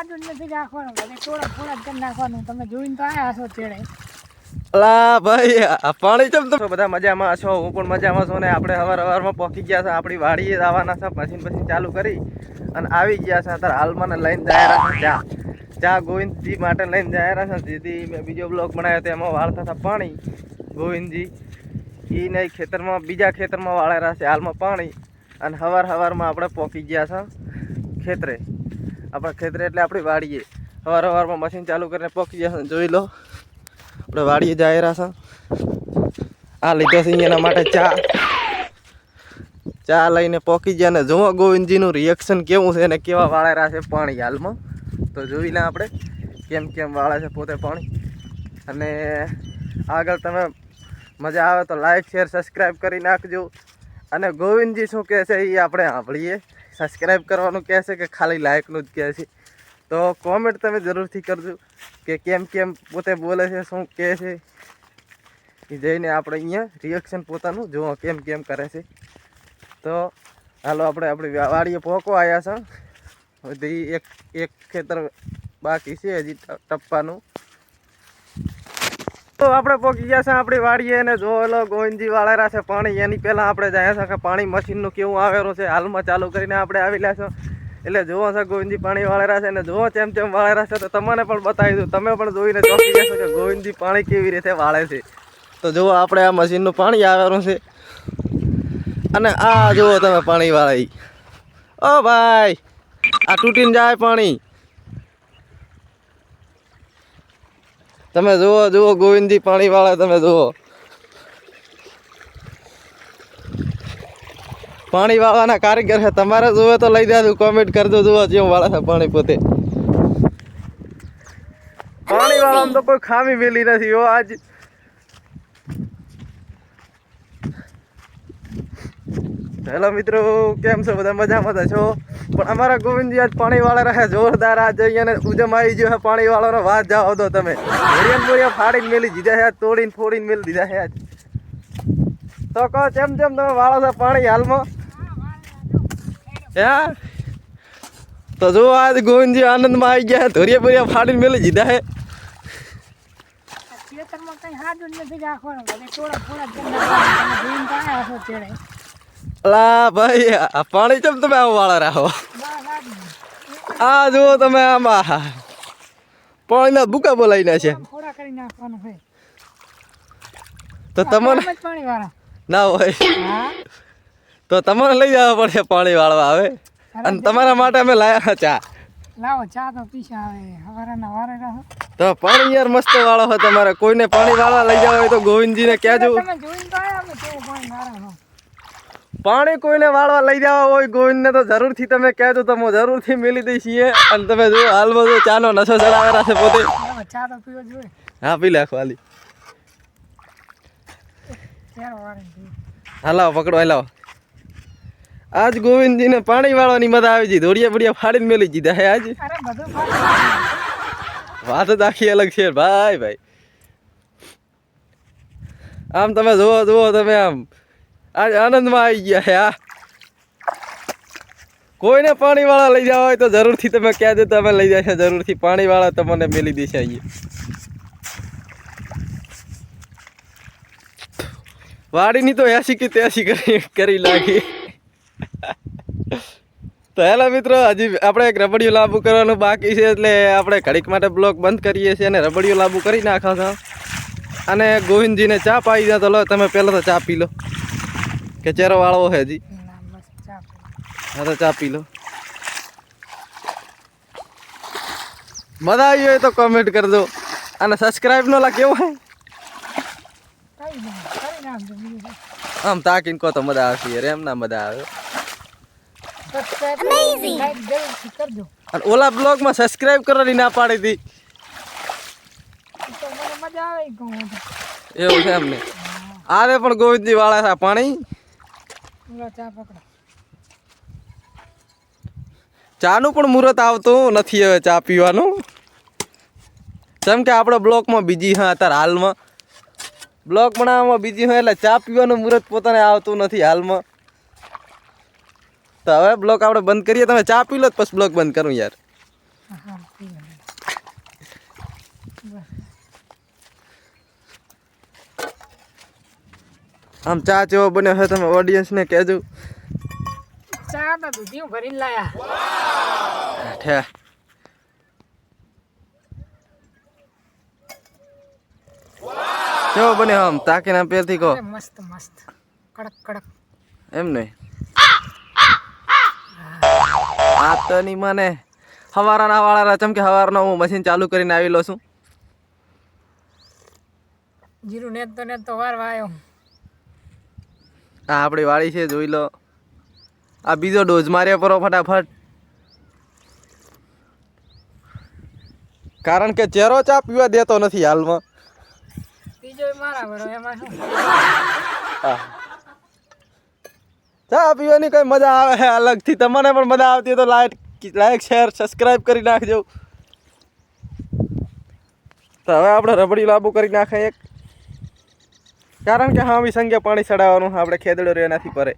હાડું નથી રાખવાનું, બધે થોડા થોડા જ કરી નાખવાનું. તમે જોઈને તો આયા હશો ચેડે. અલા ભાઈ આ પાણી ચમ તો બધા મજામાં છો, હું પણ મજામાં છું. ને આપણે હવારમાં પહોંચી ગયા છે આપણી વાડીએ આવવાના છે. મશીન ચાલુ કરી અને આવી ગયા છે. અત્યારે હાલમાં લઈને જાય રહ્યા છે ચા ગોવિંદજી માટે લઈને જાય રહ્યા છે. જેથી મેં બીજો બ્લોગ બનાવ્યો હતો એમાં વાળતા હતા પાણી ગોવિંદજી એ નહીં ખેતરમાં બીજા ખેતરમાં વાળા રહ્યા છે હાલમાં પાણી. અને સવારમાં આપણે પહોંચી ગયા છે ખેતરે. આપણા ખેતરે એટલે આપણી વાડીએ સવારમાં મશીન ચાલુ કરીને પહોંચી ગયા છે. જોઈ લો આપણે વાડીએ જાય રહ્યા છે. આ લીધો છે એના માટે ચા લઈને પહોંચી ગયા. ને જુઓ ગોવિંદજીનું રિએક્શન કેવું છે અને કેવા વાળા રહ્યા છે પાણી હાલમાં. તો જોઈ લે આપણે કેમ વાળે છે પોતે પાણી. અને આગળ તમે મજા આવે તો લાઈક શેર સબસ્ક્રાઈબ કરી નાખજો. અને ગોવિંદજી શું કહે છે એ આપણે સાંભળીએ. સબસ્ક્રાઈબ કરવાનું કહે છે કે ખાલી લાઈકનું જ કહે છે? તો કોમેન્ટ તમે જરૂરથી કરજો કે કેમ પોતે બોલે છે, શું કહે છે એ જઈને આપણે અહીંયા રિએક્શન પોતાનું જુઓ કેમ કરે છે. તો હાલો આપણે આપણી વાડીએ પહોંચો આવ્યા છે. હજી એક ખેતર બાકી છે હજી ટપ્પાનું. તો આપણે પહોંચી ગયા છે આપણી વાડીએ. અને જો લો ગોવિંદજી વાળેરા છે પાણી. એની પહેલાં આપણે જાય છે કે પાણી મશીનનું કેવું આવેલું છે હાલમાં ચાલુ કરીને આપણે આવી રહ્યા છો. એટલે જોવો છે ગોવિંદજી પાણી વાળેરા છે. અને જોવો ચેમ વાળેરા છે તો તમને પણ બતાવી દઉં. તમે પણ જોઈને ચોંકી જશો કે ગોવિંદજી પાણી કેવી રીતે વાળે છે. તો જુઓ આપણે આ મશીનનું પાણી આવેલું છે. અને આ જુઓ તમે પાણી વાળી. ઓ ભાઈ આ તૂટીને જાય પાણી. તમે જુઓ ગોવિંદજી પાણી વાળે. તમે જુઓ પાણી વાળવાના કારીગર છે. તમારે જોવે તો લઈ દેજો, કોમેન્ટ કરજો. જુઓ જેવું વાળે છે પાણી પોતે. પાણી વાળામાં તો કોઈ ખામી મેલી નથી હો આજ. હેલો મિત્રો, કેમ છો બધા? મજામાં છો? પણ અમારા ગોવિંદજી આજ પાણી વાળા રહે જોરદાર. આજ અહીંયા ઉજમ આવી ગયો છે પાણી વાળાનો. વાત જાઓ દો તમે. બોરિયા ફાડીને મેલી દીધા છે, તોડીને ફોડીને મેલી દીધા છે આજ. તો કહો ચેમ તમે વાળો છો પાણી હાલમાં? હે તો જો આજ ગોવિંદજી આનંદમાં આવી ગયા. ધોરિયા બોરિયા ફાડીને મેલી દીધા છે. ખેતરમાં કઈ હાડું નથી રાખવાનું, બધે થોડા થોડા જ કરી નાખવાનું. તમે જોઈને તો આયા હશો ચેડે. અલા ભાઈ આ પાણી ચમ તમે આવું વાળા રાખો? આ જુઓ તમે આમાં પાણીના બુકા બોલાવીને છે. થોડા કરી નાખવાનું છે તો તમને પાણી વાળા ના હોય તો તમારે લઈ જવા પડશે પાણી વાળવા આવે. અને તમારા માટે અમે લાયા ચા. લાવો ચા તો પીસા આવે હવારના વારે રહો. તો પાણી યાર મસ્ત વાળો હોય. તમારે કોઈને પાણી વાળવા લઈ જવા હોય તો ગોવિંદજીને કહેજો. તમે જોઈને તો આયા અમે કેવું પાણી વાળા. પાણી કોઈને વાળવા લઈ જવા હોય ગોવિંદને તો જરૂરથી તમે કહેજો. તમે જરૂરથી મેલી દઈ છીએ. અને તમે જો હાલમાં જો ચાનો નશો ચડાવેલા છે પોતે. ચા તો પીવો જોઈએ. હા પી લે ખાલી. હાલાવો પકડો હાલાવો. આજ ગોવિંદજીને પાણી વાળવાની મજા આવી ગઈ. ધોળિયા બળિયા ફાડીને મેલી દીધા હે આજ. વાત જ આખી અલગ છે ભાઈ. આમ તમે જુઓ તમે આમ આજ આનંદમાં આવી ગયા હે. આ કોઈને પાણી વાળા લઈ જવા હોય તો જરૂરથી તમે કહેજો. તમે લઈ જશે જરૂરથી. પાણી વાળા તમને મેલી દેશે અહીંયા. વાડીની તો 80 કે 83 કરી નાખી. તો હેલો મિત્રો, હજી આપણે એક રબડિયું લાંબુ કરવાનું બાકી છે. એટલે આપણે ઘડીક માટે બ્લોક બંધ કરીએ છીએ અને રબડિયું લાંબુ કરી નાખો છો. અને ગોવિંદજીને ચા પાઈ દો. તો લો તમે પહેલાં તો ચા પી લો. કે ચેરો વાળવો છે હજી? હા તો ચા પી લો. મજા આવી હોય તો કોમેન્ટ કરજો. અને સબસ્ક્રાઈબ નો લા કેવું હોય આમ તાકીને કહો તો મજા આવશે યાર. એમ ના મજા આવે. અને ઓલા બ્લોગમાં સબસ્ક્રાઈબ કરવાની ના પાડી હતી. એવું છે એમને. આરે પણ ગોવિંદજી વાળા છે પાણી. ચાનું પણ મુહૂર્ત આવતું નથી હવે ચા પીવાનું. જેમ કે આપણે બ્લોકમાં બીજી હા અત્યારે હાલમાં બ્લોક બનાવવામાં બીજી હોય એટલે ચા પીવાનું મુહૂર્ત પોતાને આવતું નથી હાલમાં. તો હવે બ્લોક આપણે બંધ કરીએ. તમે ચા પી લો પછી બ્લોક બંધ કરું યાર. હા પી લે. બસ. આમ ચા ચેવો બન્યો છે તમે ઓડિયન્સને કહેજો. ચા તો દૂધી ભરીને લાયા. ઠે કેવો બન્યો આમ તાકીના પેરથી કહો. અરે મસ્ત મસ્ત કડક કડક. એમ નહીં આ તો નહીં મને હવારના વાળા ચમકે હવારનો હું મશીન ચાલુ કરીને આવેલો છું. જીરું ને તો વાર વાયો. આ આપણી વાળી છે જોઈ લો. આ બીજો ડોઝ માર્યા પરો ફટાફટ. કારણ કે ચેરો ચા પીવા દેતો નથી હાલમાં. બીજો મારા બરો એમાં શું. ચા પીવાની કઈ મજા આવે છે અલગથી. તમને પણ મજા આવતી હોય તો લાઈક શેર સબસ્ક્રાઈબ કરી નાખજો. તો હવે આપણે રબડી લાંબુ કરી નાખે એક. કારણ કે હા સંગે પાણી ચડાવવાનું આપણે ખેદડો રહ્યો એનાથી પરે.